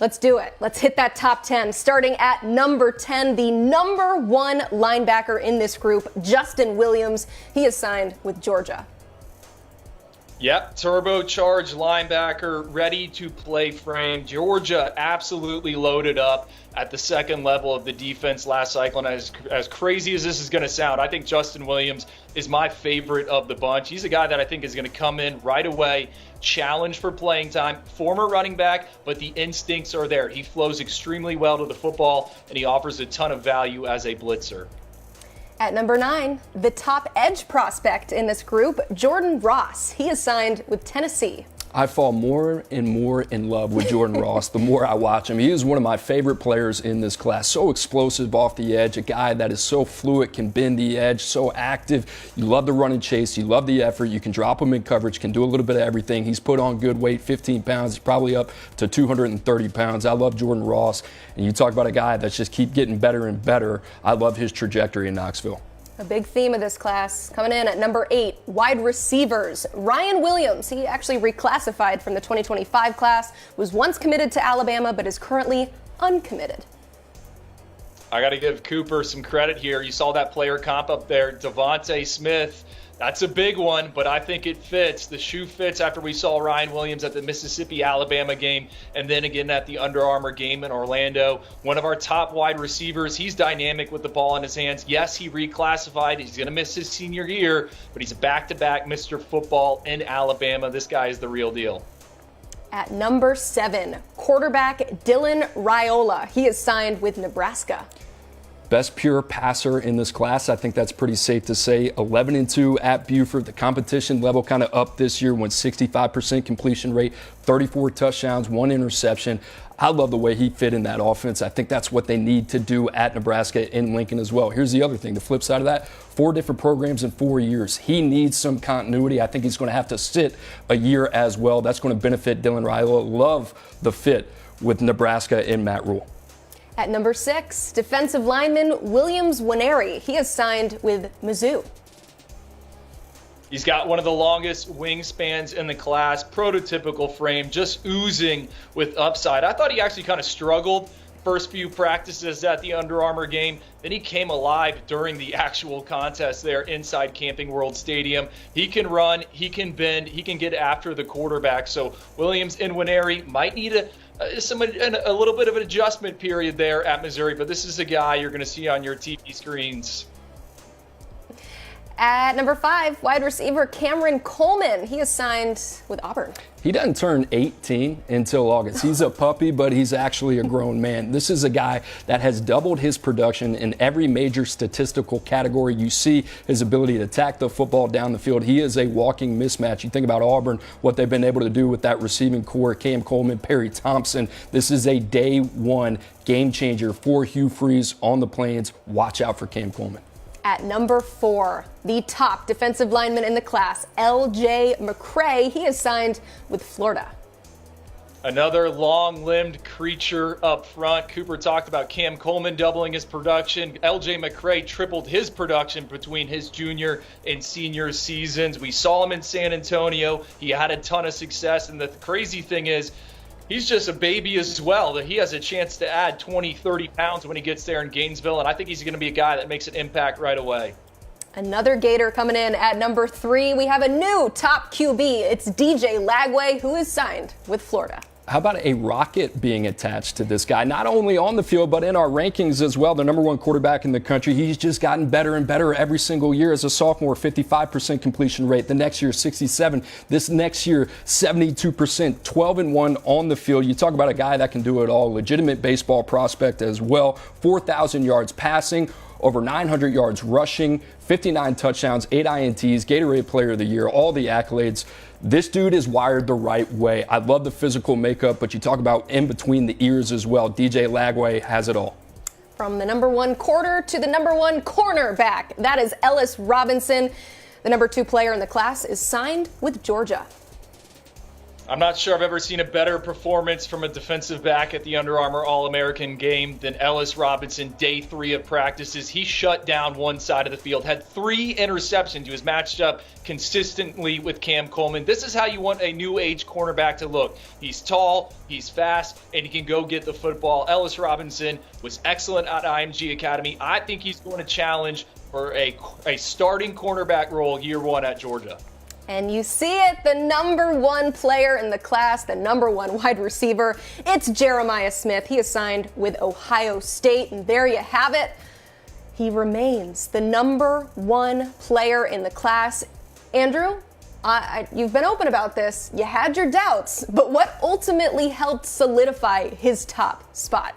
Let's do it. Let's hit that top 10. Starting at number 10, the number one linebacker in this group, Justin Williams. He is signed with Georgia. Yep, turbocharged linebacker, ready to play frame. Georgia absolutely loaded up at the second level of the defense last cycle. And as crazy as this is going to sound, I think Justin Williams is my favorite of the bunch. He's a guy that I think is going to come in right away, challenge for playing time, former running back, but the instincts are there. He flows extremely well to the football, and he offers a ton of value as a blitzer. At number 9, the top edge prospect in this group, Jordan Ross. He is signed with Tennessee. I fall more and more in love with Jordan Ross the more I watch him. He is one of my favorite players in this class. So explosive off the edge, a guy that is so fluid, can bend the edge, so active. You love the run and chase. You love the effort. You can drop him in coverage, can do a little bit of everything. He's put on good weight, 15 pounds. He's probably up to 230 pounds. I love Jordan Ross. And you talk about a guy that's just keep getting better and better. I love his trajectory in Knoxville. A big theme of this class. Coming in at number 8, wide receivers. Ryan Williams, he actually reclassified from the 2025 class, was once committed to Alabama, but is currently uncommitted. I got to give Cooper some credit here. You saw that player comp up there, Devontae Smith. That's a big one, but I think it fits. The shoe fits after we saw Ryan Williams at the Mississippi-Alabama game and then again at the Under Armour game in Orlando. One of our top wide receivers. He's dynamic with the ball in his hands. Yes, he reclassified. He's going to miss his senior year, but he's a back-to-back Mr. Football in Alabama. This guy is the real deal. At number 7, quarterback Dylan Raiola. He is signed with Nebraska. Best pure passer in this class. I think that's pretty safe to say. 11-2 at Buford. The competition level kind of up this year, went 65% completion rate, 34 touchdowns, 1 interception. I love the way he fit in that offense. I think that's what they need to do at Nebraska in Lincoln as well. Here's the other thing, the flip side of that, 4 different programs in 4 years. He needs some continuity. I think he's going to have to sit a year as well. That's going to benefit Dylan Raiola. Love the fit with Nebraska in Matt Rule. At number 6, defensive lineman Williams Nwaneri. He is signed with Mizzou. He's got one of the longest wingspans in the class, prototypical frame, just oozing with upside. I thought he actually kind of struggled first few practices at the Under Armour game. Then he came alive during the actual contest there inside Camping World Stadium. He can run, he can bend, he can get after the quarterback. So Williams and Nwaneri might need a little bit of an adjustment period there at Missouri, but this is a guy you're going to see on your TV screens. At number 5, wide receiver Cam Coleman. He is signed with Auburn. He doesn't turn 18 until August. He's a puppy, but he's actually a grown man. This is a guy that has doubled his production in every major statistical category. You see his ability to attack the football down the field. He is a walking mismatch. You think about Auburn, what they've been able to do with that receiving core, Cam Coleman, Perry Thompson. This is a day one game changer for Hugh Freeze on the Plains. Watch out for Cam Coleman. At number 4, the top defensive lineman in the class, LJ McCray. He is signed with Florida. Another long-limbed creature up front. Cooper talked about Cam Coleman doubling his production. LJ McCray tripled his production between his junior and senior seasons. We saw him in San Antonio. He had a ton of success, and the crazy thing is, he's just a baby as well, that he has a chance to add 20, 30 pounds when he gets there in Gainesville, and I think he's going to be a guy that makes an impact right away. Another Gator coming in at number 3. We have a new top QB. It's DJ Lagway, who is signed with Florida. How about a rocket being attached to this guy? Not only on the field, but in our rankings as well. The number 1 quarterback in the country. He's just gotten better and better every single year. As a sophomore, 55% completion rate. The next year, 67. This next year, 72%, 12-1 on the field. You talk about a guy that can do it all. Legitimate baseball prospect as well. 4,000 yards passing, over 900 yards rushing, 59 touchdowns, 8 INTs, Gatorade Player of the Year, all the accolades. This dude is wired the right way. I love the physical makeup, but you talk about in between the ears as well. DJ Lagway has it all. From the number 1 quarter to the number 1 cornerback, that is Ellis Robinson. The number 2 player in the class is signed with Georgia. I'm not sure I've ever seen a better performance from a defensive back at the Under Armour All-American game than Ellis Robinson, day 3 of practices. He shut down one side of the field, had 3 interceptions. He was matched up consistently with Cam Coleman. This is how you want a new age cornerback to look. He's tall, he's fast, and he can go get the football. Ellis Robinson was excellent at IMG Academy. I think he's going to challenge for a starting cornerback role year 1 at Georgia. And you see it, the number 1 player in the class, the number 1 wide receiver. It's Jeremiah Smith. He is signed with Ohio State, and there you have it. He remains the number 1 player in the class. Andrew, you've been open about this. You had your doubts, but what ultimately helped solidify his top spot?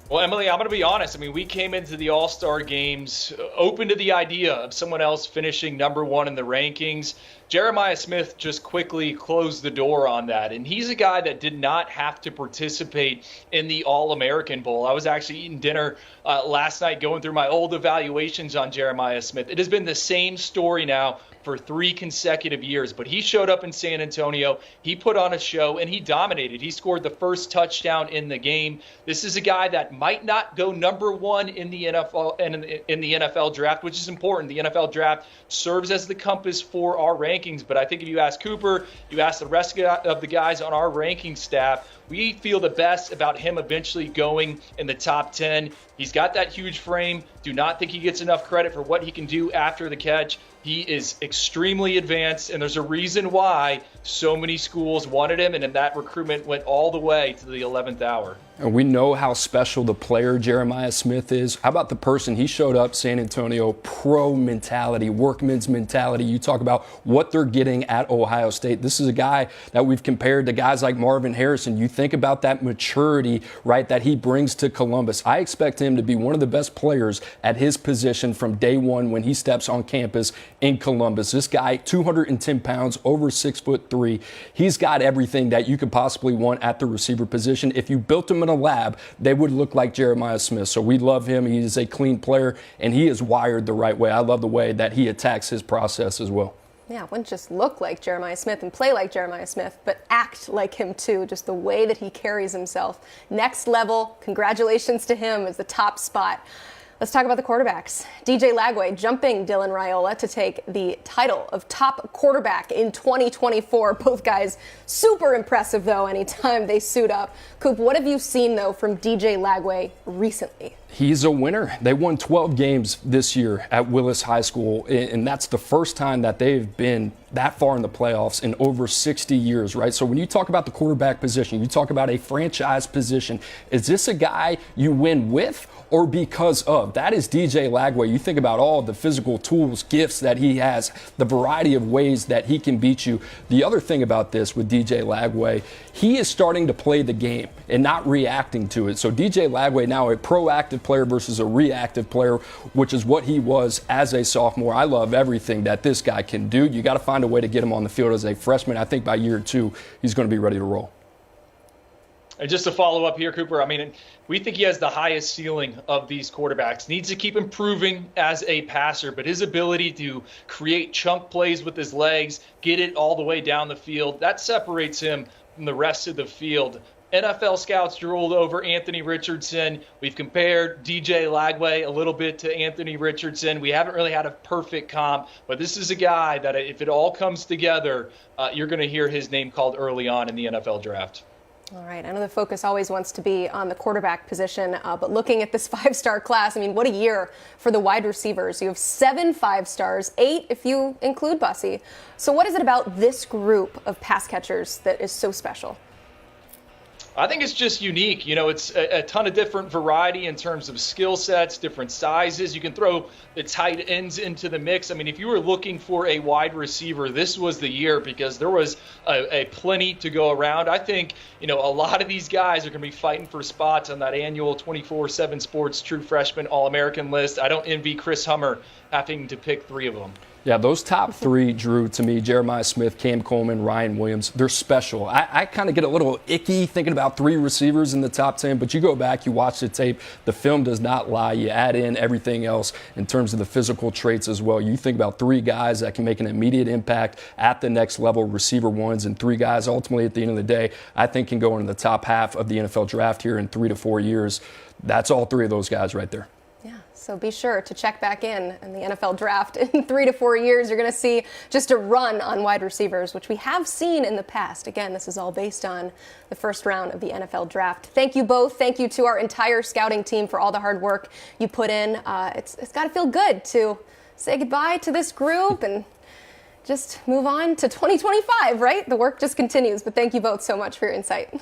Well, Emily, I'm going to be honest. I mean, we came into the All-Star games open to the idea of someone else finishing number 1 in the rankings. Jeremiah Smith just quickly closed the door on that. And he's a guy that did not have to participate in the All-American Bowl. I was actually eating dinner last night going through my old evaluations on Jeremiah Smith. It has been the same story now for 3 consecutive years, but he showed up in San Antonio, he put on a show, and he dominated. He scored the first touchdown in the game. This is a guy that might not go number 1 in the NFL and in the NFL draft, which is important. The NFL draft serves as the compass for our rankings, but I think if you ask Cooper, you ask the rest of the guys on our ranking staff, we feel the best about him eventually going in the top 10. He's got that huge frame. Do not think he gets enough credit for what he can do after the catch. He is extremely advanced, and there's a reason why so many schools wanted him, and that recruitment went all the way to the 11th hour. And we know how special the player Jeremiah Smith is. How about the person? He showed up, San Antonio, pro mentality, workman's mentality. You talk about what they're getting at Ohio State. This is a guy that we've compared to guys like Marvin Harrison. You think about that maturity, right, that he brings to Columbus. I expect him to be one of the best players at his position from day 1 when he steps on campus in Columbus. This guy, 210 pounds, over 6'3". He's got everything that you could possibly want at the receiver position. If you built him in a lab, they would look like Jeremiah Smith. So we love him. He is a clean player, and he is wired the right way. I love the way that he attacks his process as well. Yeah, wouldn't just look like Jeremiah Smith and play like Jeremiah Smith, but act like him too, just the way that he carries himself. Next level, congratulations to him as the top spot. Let's talk about the quarterbacks. DJ Lagway jumping Dylan Raiola to take the title of top quarterback in 2024. Both guys super impressive, though, anytime they suit up. Coop, what have you seen, though, from DJ Lagway recently? He's a winner. They won 12 games this year at Willis High School, and that's the first time that they've been that far in the playoffs in over 60 years, right? So when you talk about the quarterback position, you talk about a franchise position. Is this a guy you win with or because of? That is DJ Lagway. You think about all the physical tools, gifts that he has, the variety of ways that he can beat you. The other thing about this with DJ Lagway, he is starting to play the game and not reacting to it. So DJ Lagway now a proactive player versus a reactive player, which is what he was as a sophomore. I love everything that this guy can do. You got to find a way to get him on the field as a freshman. I think by year 2, he's going to be ready to roll. And just to follow up here, Cooper, I mean, we think he has the highest ceiling of these quarterbacks. Needs to keep improving as a passer, but his ability to create chunk plays with his legs, get it all the way down the field, that separates him from the rest of the field. NFL scouts drooled over Anthony Richardson. We've compared DJ Lagway a little bit to Anthony Richardson. We haven't really had a perfect comp, but this is a guy that if it all comes together, you're going to hear his name called early on in the NFL draft. All right, I know the focus always wants to be on the quarterback position, but looking at this 5-star class, I mean, what a year for the wide receivers. You have 7 5-stars, 8 if you include Bussy. So what is it about this group of pass catchers that is so special? I think it's just unique. You know, it's a ton of different variety in terms of skill sets, different sizes. You can throw the tight ends into the mix. I mean, if you were looking for a wide receiver, this was the year because there was a plenty to go around. I think, you know, a lot of these guys are going to be fighting for spots on that annual 24/7 Sports True Freshman All-American list. I don't envy Chris Hummer having to pick 3 of them. Yeah, those top three, Drew, to me, Jeremiah Smith, Cam Coleman, Ryan Williams, they're special. I kind of get a little icky thinking about three receivers in the top 10, but you go back, you watch the tape, the film does not lie. You add in everything else in terms of the physical traits as well. You think about three guys that can make an immediate impact at the next level, receiver ones, and three guys ultimately at the end of the day, I think can go into the top half of the NFL draft here in 3 to 4 years. That's all three of those guys right there. So be sure to check back in the NFL draft in 3 to 4 years. You're going to see just a run on wide receivers, which we have seen in the past. Again, this is all based on the first round of the NFL draft. Thank you both. Thank you to our entire scouting team for all the hard work you put in. It's got to feel good to say goodbye to this group and just move on to 2025, right? The work just continues. But thank you both so much for your insight.